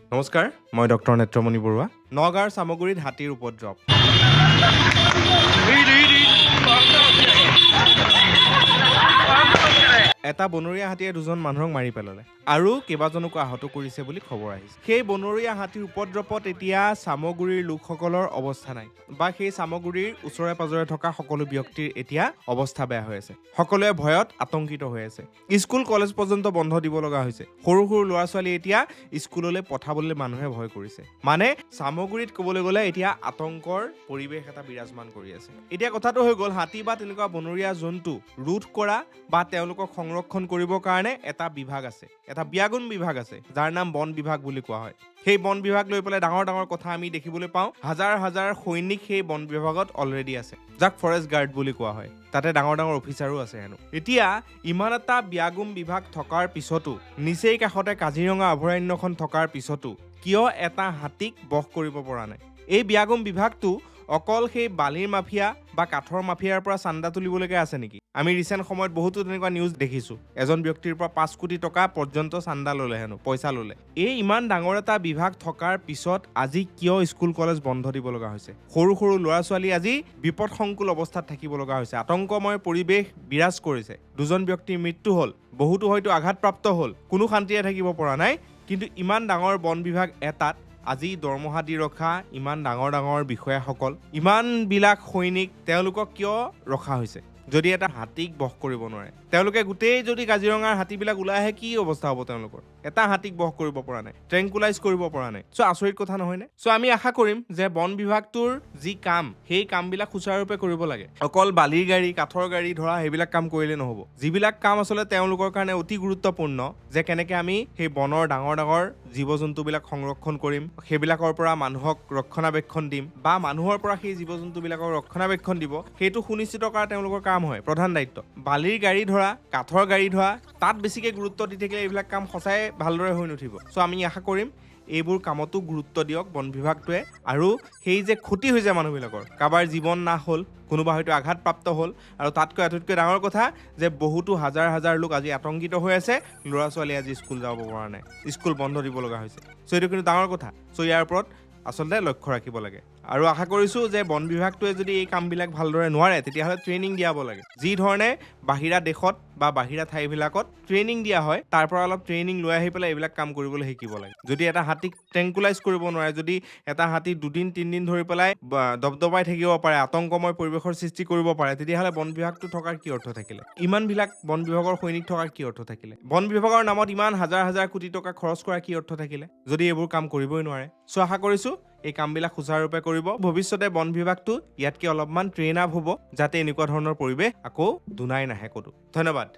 নমস্কাৰ, মই ডক্টৰ নেত্ৰমণি বৰুৱা। নগাঁৱৰ চামগুৰিত হাতীৰ উপদ্ৰৱ। এটা বনৰীয়া হাতীয়ে দুজন মানুহক মাৰি পেলালে আৰু কেইবাজনকো আহত কৰিছে বুলি খবৰ আহিছে। সেই বনৰীয়া হাতীৰ উপদ্ৰৱত এতিয়া চামগুৰিৰ লোকসকলৰ অৱস্থা নাই বা সেই চামগুৰিৰ ওচৰে পাজৰে থকা সকলো ব্যক্তিৰ এতিয়া অৱস্থা বেয়া হৈ আছে। সকলোৱে ভয়ত আতংকিত হৈ আছে। স্কুল কলেজ পৰ্যন্ত বন্ধ দিব লগা হৈছে। সৰু সৰু ল'ৰা ছোৱালী এতিয়া স্কুললৈ পঠাবলৈ মানুহে ভয় কৰিছে। মানে চামগুৰিত ক'বলৈ গ'লে এতিয়া আতংকৰ পৰিৱেশ এটা বিৰাজমান কৰি আছে। এতিয়া কথাটো হৈ গ'ল, হাতী বা তেনেকুৱা বনৰীয়া জন্তু ৰোধ কৰা বা তেওঁলোকক সংৰক্ষণ কৰিবৰ কাৰণে এটা বিভাগ আছে, এটা ব্যাগুণ বিভাগ আছে, যাৰ নাম বন বিভাগ বুলি কোৱা হয়। সেই বন বিভাগ লৈ পেলাই ডাঙৰ ডাঙৰ কথা আমি দেখিবলৈ পাওঁ। হাজাৰ হাজাৰ সৈনিক সেই বন বিভাগত অলৰেডি আছে, যাক ফৰেষ্ট গাৰ্ড বুলি কোৱা হয়। তাতে ডাঙৰ ডাঙৰ অফিচাৰো আছে হেনো। এতিয়া ইমান এটা ব্যাগুণ বিভাগ থকাৰ পিছতো, নিচেই কাষতে কাজিৰঙা অভয়াৰণ্যখন থকাৰ পিছতো কিয় এটা হাতীক বশ কৰিব পৰা নাই? এই ব্যাগুণ বিভাগটো অকল সেই বালিৰ মাফিয়া বা কাঠৰ মাফিয়াৰ পৰা চান্দা তুলিবলৈকে আছে নেকি? আমি ৰিচেণ্ট সময়ত বহুতো তেনেকুৱা নিউজ দেখিছোঁ। এজন ব্যক্তিৰ পৰা 5 কোটি টকা পৰ্যন্ত চান্দা ল'লে হেনো, পইচা ল'লে। এই ইমান ডাঙৰ এটা বিভাগ থকাৰ পিছত আজি কিয় স্কুল কলেজ বন্ধ দিব লগা হৈছে? সৰু সৰু ল'ৰা ছোৱালী আজি বিপদসংকুল অৱস্থাত থাকিব লগা হৈছে। আতংকময় পৰিৱেশ বিৰাজ কৰিছে। দুজন ব্যক্তিৰ মৃত্যু হ'ল, বহুতো হয়তো আঘাতপ্ৰাপ্ত হ'ল, কোনো শান্তিৰে থাকিব পৰা নাই। কিন্তু ইমান ডাঙৰ বন বিভাগ এটাত আজি দৰমহা দি ৰখা ইমান ডাঙৰ ডাঙৰ বিষয়াসকল, ইমানবিলাক সৈনিক, তেওঁলোকক কিয় ৰখা হৈছে? যদি এটা হাতীক বশ কৰিব নোৱাৰে, তেওঁলোকে গোটেই যদি কাজিৰঙাৰ হাতীবিলাক ওলাই আহে, কি অৱস্থা হ'ব তেওঁলোকৰ? এটা হাতীক বশ কৰিব পৰা নাই, ট্ৰেংকুলাইজ কৰিব পৰা নাই। চ' আচৰিত কথা নহয়নে? চ' আমি আশা কৰিম যে বন বিভাগটোৰ যি কাম, সেই কামবিলাক সুচাৰুৰূপে কৰিব লাগে। অকল বালিৰ গাড়ী, কাঠৰ গাড়ী ধৰা সেইবিলাক কাম কৰিলে নহ'ব। যিবিলাক কাম আচলতে তেওঁলোকৰ কাৰণে অতি গুৰুত্বপূৰ্ণ, যে কেনেকে আমি সেই বনৰ ডাঙৰ ডাঙৰ জীৱ জন্তুবিলাক সংৰক্ষণ কৰিম, সেইবিলাকৰ পৰা মানুহক ৰক্ষণাবেক্ষণ দিম বা মানুহৰ পৰা সেই জীৱ জন্তুবিলাকক ৰক্ষণাবেক্ষণ দিব, সেইটো সুনিশ্চিত কৰা তেওঁলোকৰ কাম হয়, প্ৰধান দায়িত্ব। বালিৰ গাড়ী ধৰা, কাঠৰ গাড়ী ধৰা, তাত বেছিকে গুৰুত্ব দি থাকিলে এইবিলাক কাম সঁচাই ভালদৰে হৈ নুঠিব। চ' আমি আশা কৰিম এইবোৰ কামতো গুৰুত্ব দিয়ক বন বিভাগটোৱে। আৰু সেই যে ক্ষতি হৈছে মানুহবিলাকৰ, কাৰোবাৰ জীৱন নাশ হ'ল, কোনোবা হয়তো আঘাতপ্ৰাপ্ত হ'ল, আৰু তাতকৈ আটাইতকৈ ডাঙৰ কথা যে বহুতো হাজাৰ হাজাৰ লোক আজি আতংকিত হৈ আছে। ল'ৰা ছোৱালী আজি স্কুল যাব পৰা নাই, স্কুল বন্ধ দিব লগা হৈছে। চ' এইটো কিন্তু ডাঙৰ কথা। চ' ইয়াৰ ওপৰত আচলতে লক্ষ্য ৰাখিব লাগে। আৰু আশা কৰিছোঁ যে বন বিভাগটোৱে যদি এই কামবিলাক ভালদৰে নোৱাৰে, তেতিয়াহ'লে ট্ৰেইনিং দিয়াব লাগে। যি ধৰণে বাহিৰা দেশত বা বাহিৰা ঠাইবিলাকত ট্ৰেইনিং দিয়া হয়, তাৰ পৰা অলপ ট্ৰেইনিং লৈ আহি পেলাই এইবিলাক কাম কৰিবলৈ শিকিব লাগে। যদি এটা হাতীক ট্ৰেংকুলাইজ কৰিব নোৱাৰে, যদি এটা হাতী 2-3 দিন ধৰি পেলাই দবদবাই থাকিব পাৰে, আতংকময় পৰিৱেশৰ সৃষ্টি কৰিব পাৰে, তেতিয়াহ'লে বন বিভাগটো থকাৰ কি অৰ্থ থাকিলে? ইমানবিলাক বন বিভাগৰ সৈনিক থকাৰ কি অৰ্থ থাকিলে? বন বিভাগৰ নামত ইমান হাজাৰ হাজাৰ কোটি টকা খৰচ কৰাৰ কি অৰ্থ থাকিলে, যদি এইবোৰ কাম কৰিবই নোৱাৰে? চ' আশা কৰিছোঁ এই কামবিলাক সুচাৰুৰূপে কৰিব। ভৱিষ্যতে বন বিভাগটো ইয়াতকৈ অলপমান ট্ৰেইন আপ হ'ব, যাতে এনেকুৱা ধৰণৰ পৰিৱেশ আকৌ দুনাই নাহে ক'তো। ধন্যবাদ।